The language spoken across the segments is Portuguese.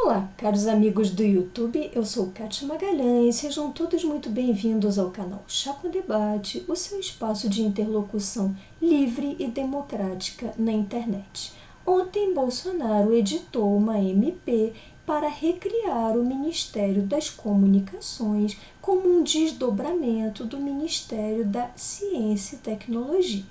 Olá, caros amigos do YouTube, eu sou Kátia Magalhães, sejam todos muito bem-vindos ao canal Chá com Debate, o seu espaço de interlocução livre e democrática na internet. Ontem, Bolsonaro editou uma MP para recriar o Ministério das Comunicações como um desdobramento do Ministério da Ciência e Tecnologia.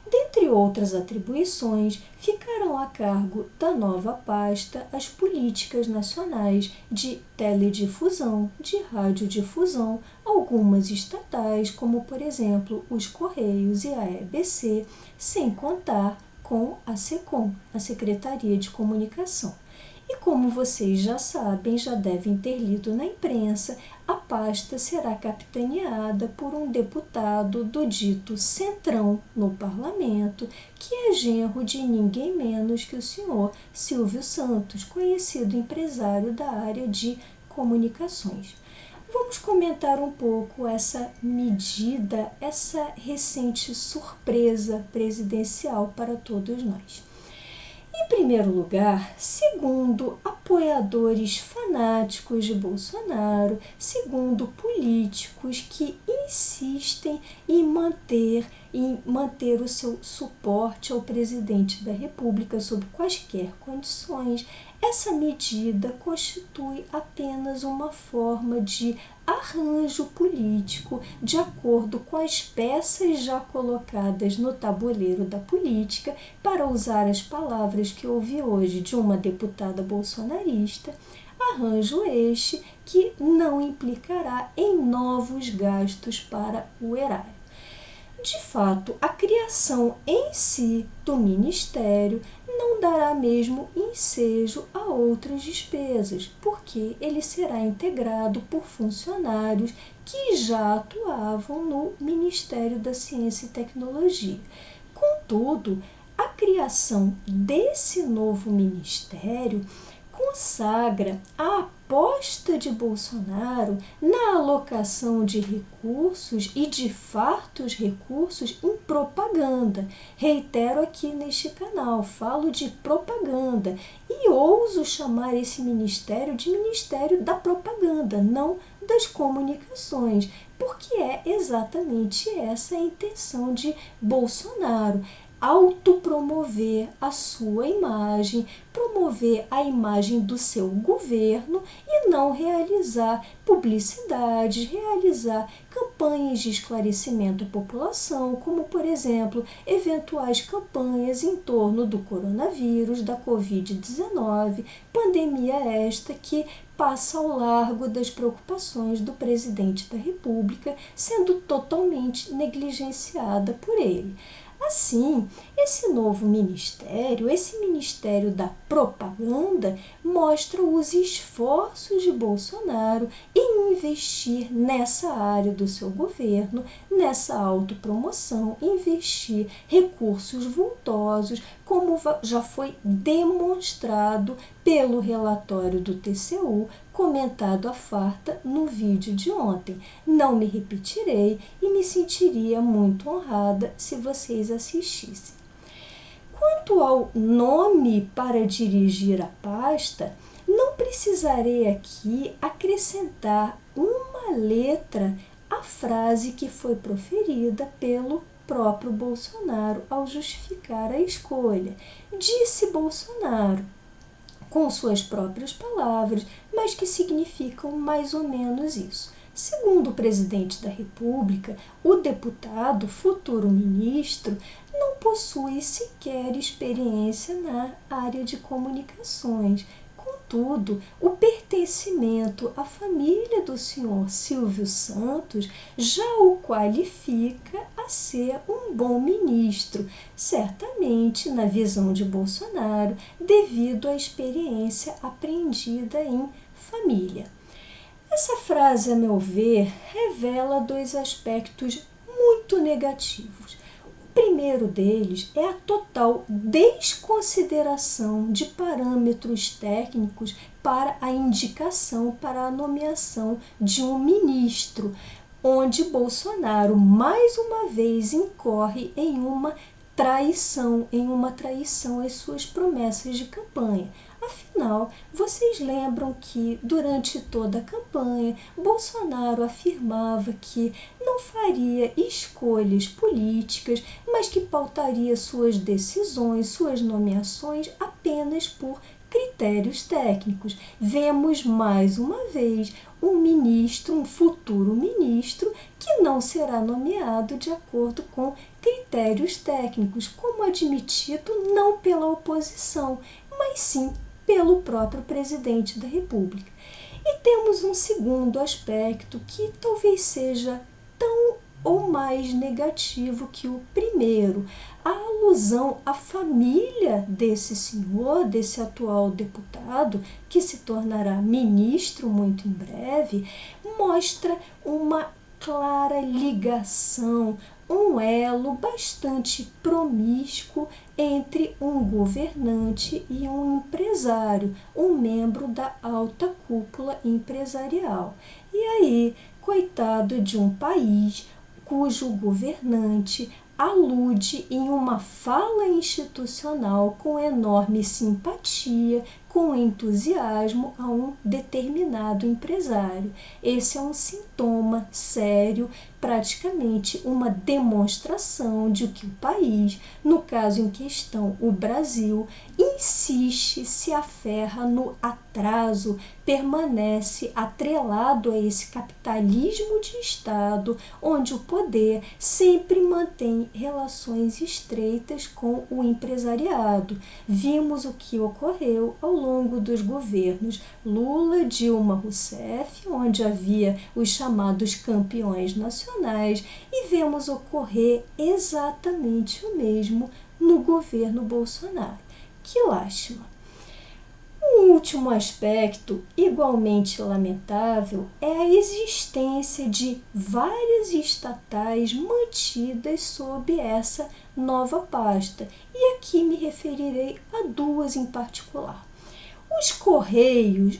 Dentre outras atribuições, ficarão a cargo da nova pasta as políticas nacionais de teledifusão, de radiodifusão, algumas estatais, como por exemplo os Correios e a EBC, sem contar com a SECOM, a Secretaria de Comunicação. E como vocês já sabem, já devem ter lido na imprensa, a pasta será capitaneada por um deputado do dito Centrão no parlamento, que é genro de ninguém menos que o senhor Silvio Santos, conhecido empresário da área de comunicações. Vamos comentar um pouco essa medida, essa recente surpresa presidencial para todos nós. Em primeiro lugar, segundo apoiadores fanáticos de Bolsonaro, segundo políticos que insistem em manter o seu suporte ao presidente da República sob quaisquer condições, essa medida constitui apenas uma forma de arranjo político de acordo com as peças já colocadas no tabuleiro da política, para usar as palavras que ouvi hoje de uma deputada bolsonarista, arranjo este que não implicará em novos gastos para o erário. De fato, a criação em si do Ministério não dará mesmo ensejo a outras despesas, porque ele será integrado por funcionários que já atuavam no Ministério da Ciência e Tecnologia. Contudo, a criação desse novo ministério consagra a aposta de Bolsonaro na alocação de recursos e de fartos recursos em propaganda. Reitero aqui neste canal, falo de propaganda e ouso chamar esse ministério de Ministério da Propaganda, não das comunicações, porque é exatamente essa a intenção de Bolsonaro. Autopromover a sua imagem, promover a imagem do seu governo e não realizar publicidades, realizar campanhas de esclarecimento à população, como, por exemplo, eventuais campanhas em torno do coronavírus, da Covid-19, pandemia esta que passa ao largo das preocupações do presidente da República, sendo totalmente negligenciada por ele. Assim, esse novo ministério, esse Ministério da Propaganda, mostra os esforços de Bolsonaro em investir nessa área do seu governo, nessa autopromoção, investir recursos vultosos, como já foi demonstrado pelo relatório do TCU, comentado à farta no vídeo de ontem. Não me repetirei e me sentiria muito honrada se vocês assistissem. Quanto ao nome para dirigir a pasta, não precisarei aqui acrescentar uma letra à frase que foi proferida pelo próprio Bolsonaro ao justificar a escolha. Disse Bolsonaro, com suas próprias palavras, mas que significam mais ou menos isso. Segundo o presidente da República, o deputado, futuro ministro, não possui sequer experiência na área de comunicações. Contudo, o pertencimento à família do senhor Silvio Santos já o qualifica a ser um bom ministro, certamente, na visão de Bolsonaro, devido à experiência aprendida em família. Essa frase, a meu ver, revela dois aspectos muito negativos. O primeiro deles é a total desconsideração de parâmetros técnicos para a indicação, para a nomeação de um ministro, onde Bolsonaro, mais uma vez, incorre em uma traição às suas promessas de campanha. Afinal, vocês lembram que durante toda a campanha, Bolsonaro afirmava que não faria escolhas políticas, mas que pautaria suas decisões, suas nomeações apenas por critérios técnicos. Vemos mais uma vez um ministro, um futuro ministro, que não será nomeado de acordo com critérios técnicos, como admitido não pela oposição, mas sim pelo próprio presidente da República. E temos um segundo aspecto que talvez seja tão ou mais negativo que o primeiro. A alusão à família desse senhor, desse atual deputado, que se tornará ministro muito em breve, mostra uma clara ligação, um elo bastante promíscuo entre um governante e um empresário, um membro da alta cúpula empresarial. E aí, coitado de um país cujo governante alude em uma fala institucional com enorme simpatia, com entusiasmo a um determinado empresário. Esse é um sintoma sério, praticamente uma demonstração de que o país, no caso em questão o Brasil, insiste, se aferra no atraso, permanece atrelado a esse capitalismo de Estado, onde o poder sempre mantém relações estreitas com o empresariado. Vimos o que ocorreu ao longo dos governos Lula, Dilma Rousseff, onde havia os chamados campeões nacionais, e vemos ocorrer exatamente o mesmo no governo Bolsonaro. Que lástima! Um último aspecto, igualmente lamentável, é a existência de várias estatais mantidas sob essa nova pasta, e aqui me referirei a duas em particular. Os Correios,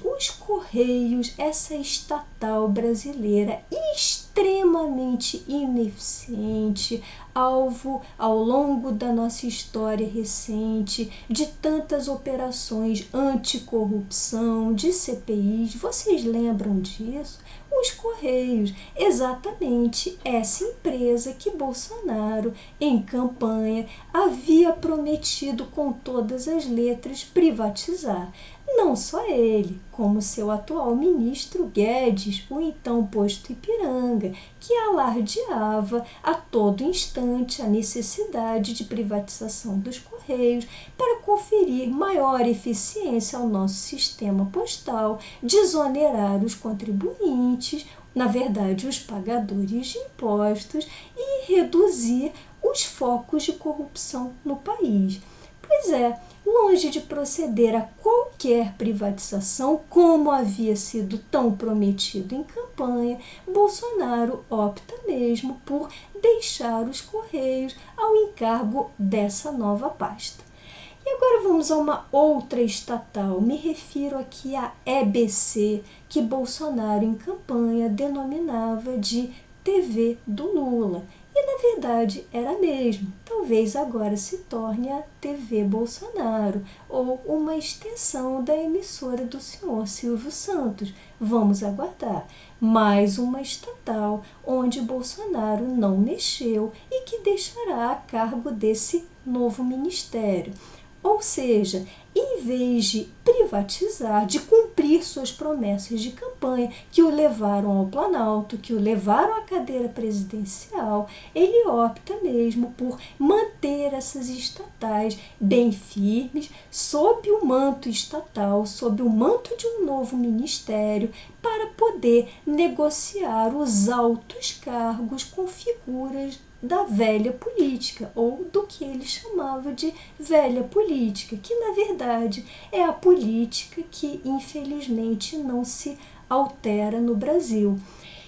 essa estatal brasileira extremamente ineficiente, alvo ao longo da nossa história recente de tantas operações anticorrupção, de CPIs, vocês lembram disso? Os Correios, exatamente essa empresa que Bolsonaro, em campanha, havia prometido com todas as letras privatizar. Não só ele, como seu atual ministro Guedes, o então posto Ipiranga, que alardeava a todo instante a necessidade de privatização dos Correios para conferir maior eficiência ao nosso sistema postal, desonerar os contribuintes, na verdade os pagadores de impostos, e reduzir os focos de corrupção no país. Pois é, longe de proceder a qualquer privatização, como havia sido tão prometido em campanha, Bolsonaro opta mesmo por deixar os Correios ao encargo dessa nova pasta. E agora vamos a uma outra estatal, me refiro aqui à EBC, que Bolsonaro em campanha denominava de TV do Lula. E na verdade era mesmo, talvez agora se torne a TV Bolsonaro, ou uma extensão da emissora do senhor Silvio Santos. Vamos aguardar. Mais uma estatal onde Bolsonaro não mexeu e que deixará a cargo desse novo ministério. Ou seja, em vez de privatizar, de cumprir suas promessas de campanha que o levaram ao Planalto, que o levaram à cadeira presidencial, ele opta mesmo por manter essas estatais bem firmes, sob o manto estatal, sob o manto de um novo ministério, para poder negociar os altos cargos com figuras da velha política, ou do que ele chamava de velha política, que na verdade é a política que infelizmente não se altera no Brasil.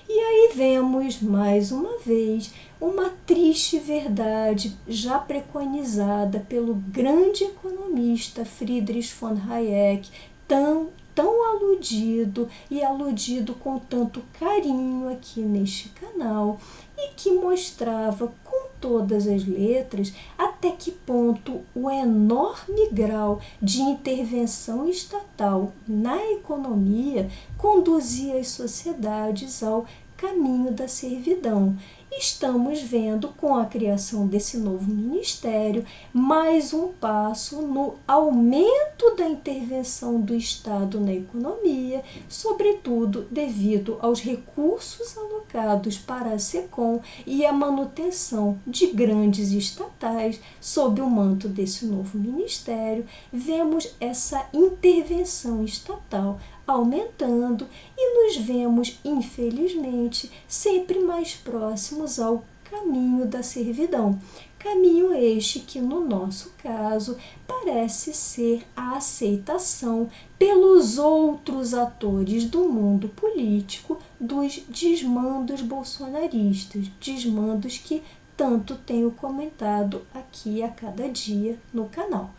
E aí vemos mais uma vez uma triste verdade já preconizada pelo grande economista Friedrich von Hayek, tão aludido e aludido com tanto carinho aqui neste canal, e que mostrava com todas as letras até que ponto o enorme grau de intervenção estatal na economia conduzia as sociedades ao caminho da servidão. Estamos vendo, com a criação desse novo ministério, mais um passo no aumento da intervenção do Estado na economia, sobretudo devido aos recursos alocados para a SECOM e a manutenção de grandes estatais sob o manto desse novo ministério. Vemos essa intervenção estatal aumentando e nos vemos, infelizmente, sempre mais próximos ao caminho da servidão. Caminho este que, no nosso caso, parece ser a aceitação pelos outros atores do mundo político dos desmandos bolsonaristas, desmandos que tanto tenho comentado aqui a cada dia no canal.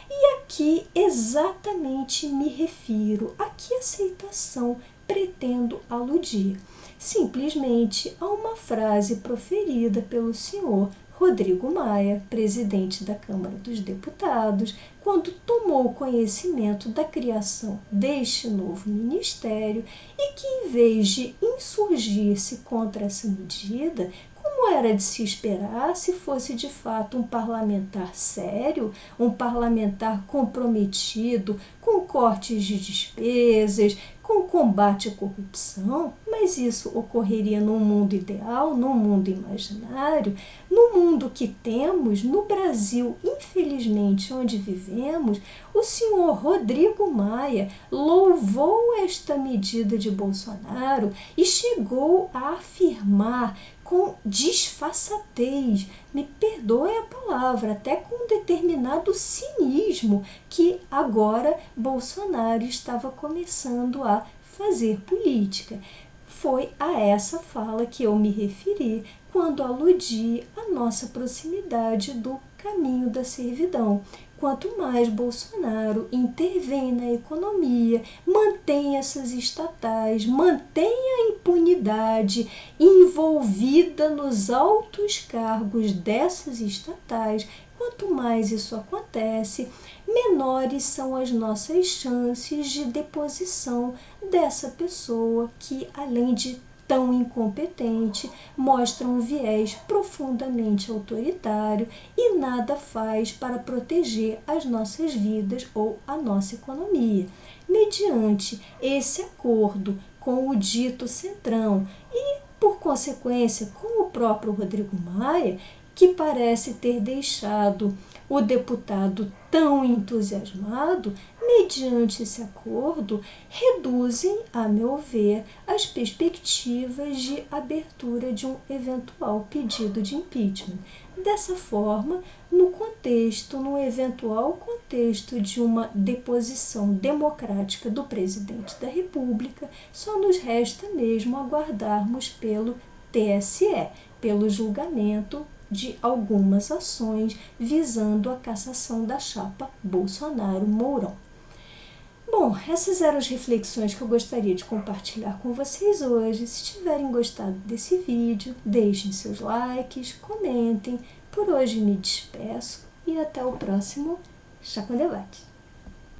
E aqui exatamente me refiro a que aceitação pretendo aludir? Simplesmente a uma frase proferida pelo senhor Rodrigo Maia, presidente da Câmara dos Deputados, quando tomou conhecimento da criação deste novo ministério e que, em vez de insurgir-se contra essa medida, como era de se esperar se fosse de fato um parlamentar sério, um parlamentar comprometido com cortes de despesas, com combate à corrupção, mas isso ocorreria num mundo ideal, num mundo imaginário, no mundo que temos, no Brasil, infelizmente, onde vivemos. O senhor Rodrigo Maia louvou esta medida de Bolsonaro e chegou a afirmar com disfarçatez, me perdoe a palavra, até com um determinado cinismo, que agora Bolsonaro estava começando a fazer política. Foi a essa fala que eu me referi quando aludi à nossa proximidade do caminho da servidão. Quanto mais Bolsonaro intervém na economia, mantém essas estatais, mantém a impunidade envolvida nos altos cargos dessas estatais, quanto mais isso acontece, menores são as nossas chances de deposição dessa pessoa que, além de tão incompetente, mostra um viés profundamente autoritário e nada faz para proteger as nossas vidas ou a nossa economia. Mediante esse acordo com o dito Centrão e, por consequência, com o próprio Rodrigo Maia, que parece ter deixado o deputado tão entusiasmado, mediante esse acordo, reduzem, a meu ver, as perspectivas de abertura de um eventual pedido de impeachment. Dessa forma, no eventual contexto de uma deposição democrática do presidente da República, só nos resta mesmo aguardarmos pelo TSE, pelo julgamento de algumas ações visando a cassação da chapa Bolsonaro-Mourão. Bom, essas eram as reflexões que eu gostaria de compartilhar com vocês hoje. Se tiverem gostado desse vídeo, deixem seus likes, comentem. Por hoje me despeço e até o próximo Chá com Debate.